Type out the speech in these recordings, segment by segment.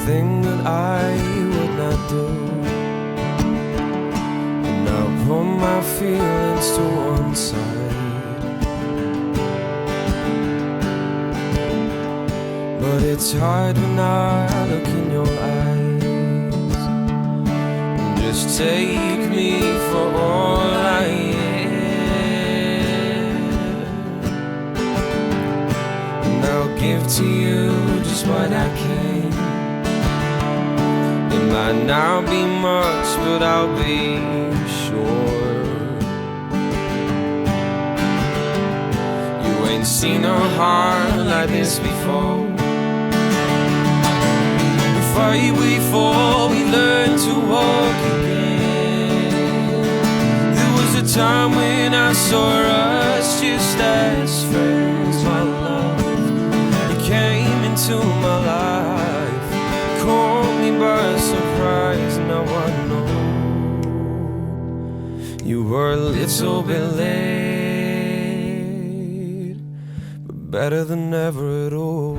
everything that I would not do, and I'll put my feelings to one side. But it's hard when I look in your eyes. Just take me for all I am, and I'll give to you just what I can. It might not be much, but I'll be sure. You ain't seen a heart like this before. Fight we fall, we learn to walk again. There was a time when I saw us just as friends, my love. You came into my life, caught me by surprise. Now I know you were a little bit late, but better than never at all.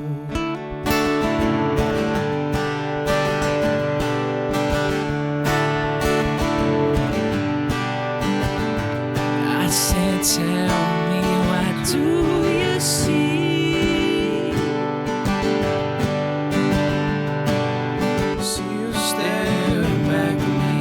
Tell me, what do you see? See you staring back at me.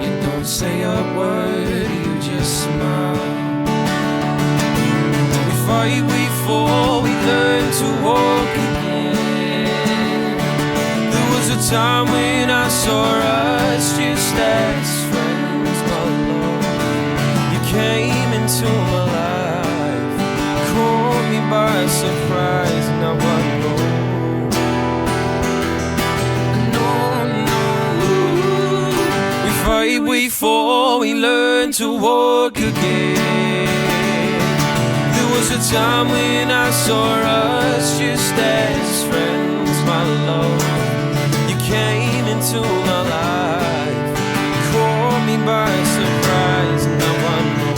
You don't say a word, you just smile. We fight, we fall, we learn to walk again. Time when I saw us just as friends, my love. You came into my life, caught me by surprise. Now I know, we fight, we fall, we learn to walk again. There was a time when I saw us just as friends, my love. Came into my life, caught me by surprise. Now I know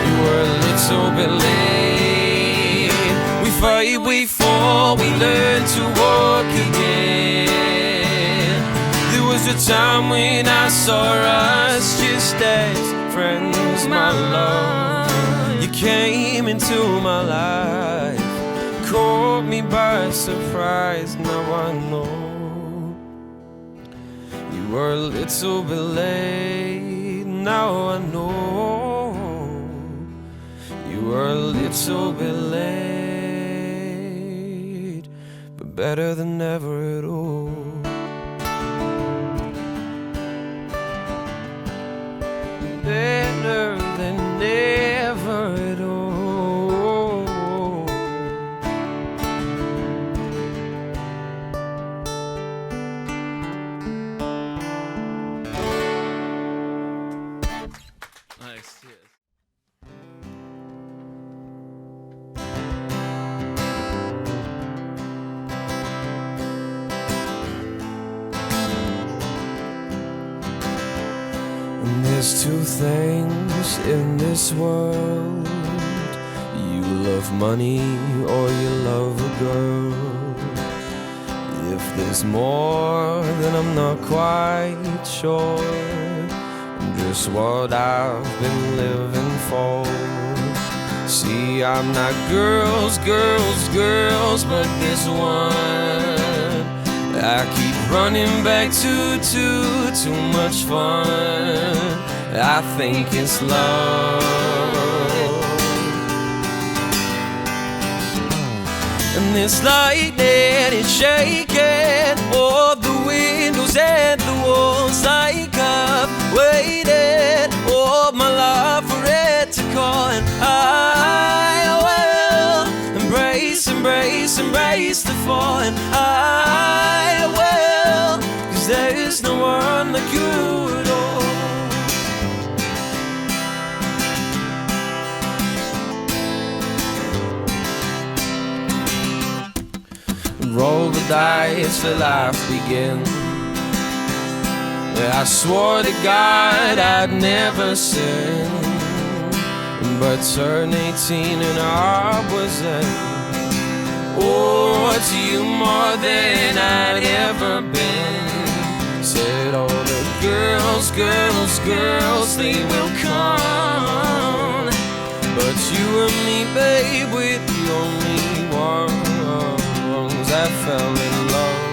you were a little bit late. We fight, we fall, we learn to walk again. There was a time when I saw us just as friends, my love. You came into my life, caught me by surprise. Now I know you were a little bit late. Now I know you were a little bit late, but better than never at all. Better than never at all. There's two things in this world. You love money or you love a girl. If there's more, then I'm not quite sure. Just what I've been living for. See, I'm not girls, girls, but this one I keep running back to too much fun. I think it's love, and this light that is shaking all the windows and the walls, like I've waited all my life for it to call. And I will embrace, embrace, embrace the fall. And I will, 'cause there is no one like you at all. Roll the dice till life begins. I swore to God I'd never sin, but turned 18 and I was in. Oh, to you more than I'd ever been. Said all the girls, girls, girls, they will come, but you and me, babe, with the only ones that fell in love.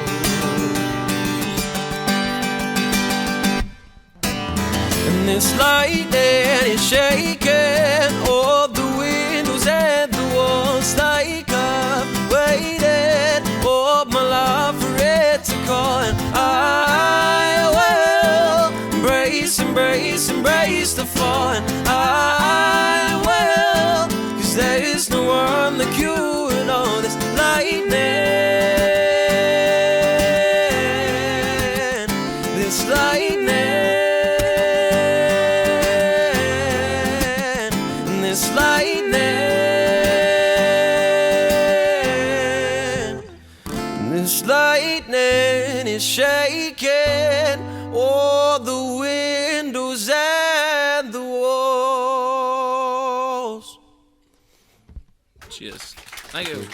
And this lightning is shaking all the windows and the walls, like I've waited all my life for it to call. And I will embrace, embrace, embrace the fall. And I will, 'cause there is no one that could all this lightning. This lightning. This lightning is shaking all the windows and the walls. Cheers. Thank you.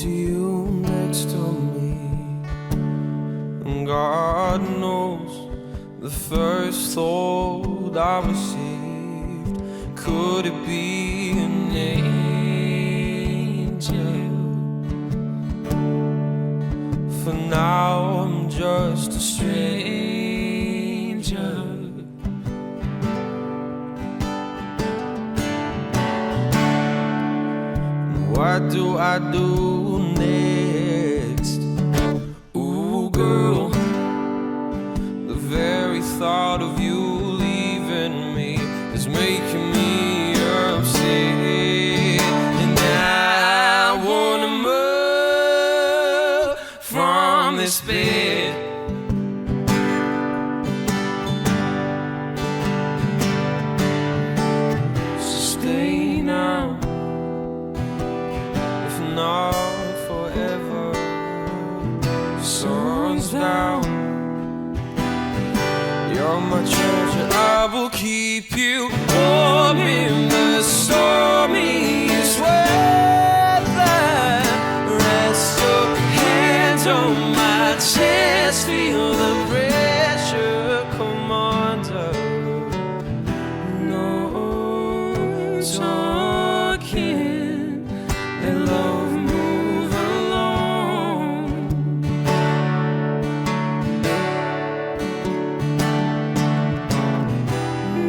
To you next to me, and God knows the first thought I received, could it be an angel? For now I'm just a stranger. What do I do next? Ooh, girl, the very thought of you leaving me is making me upset. And I wanna move from this bed. So stay now, not forever. Sun's down, you're my treasure. I will keep you warm in the stormiest weather. Rest your hands on my chest, feel the pressure come under. No talking, let love move along.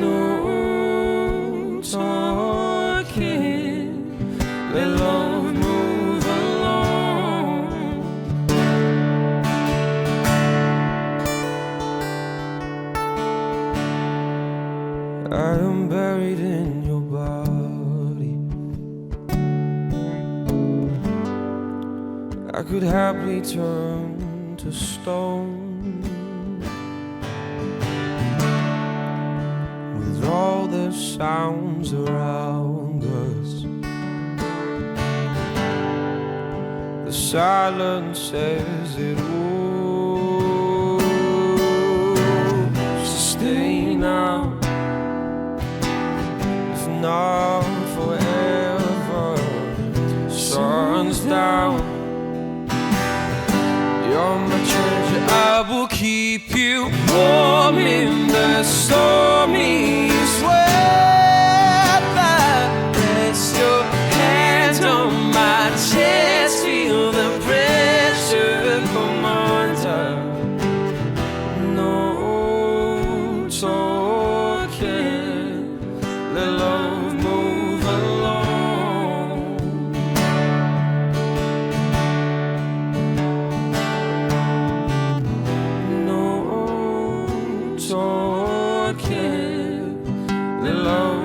No talking, let love move along. I am buried in your body. I could happily turn to stone. With all the sounds around us, the silence says it all. So stay now, if not forever. Sun's down, you're my treasure. I will keep you warm in the stormiest weather. Rest your hands on my chest, feel the pressure come under. No talking, let love move along. No talking. belong.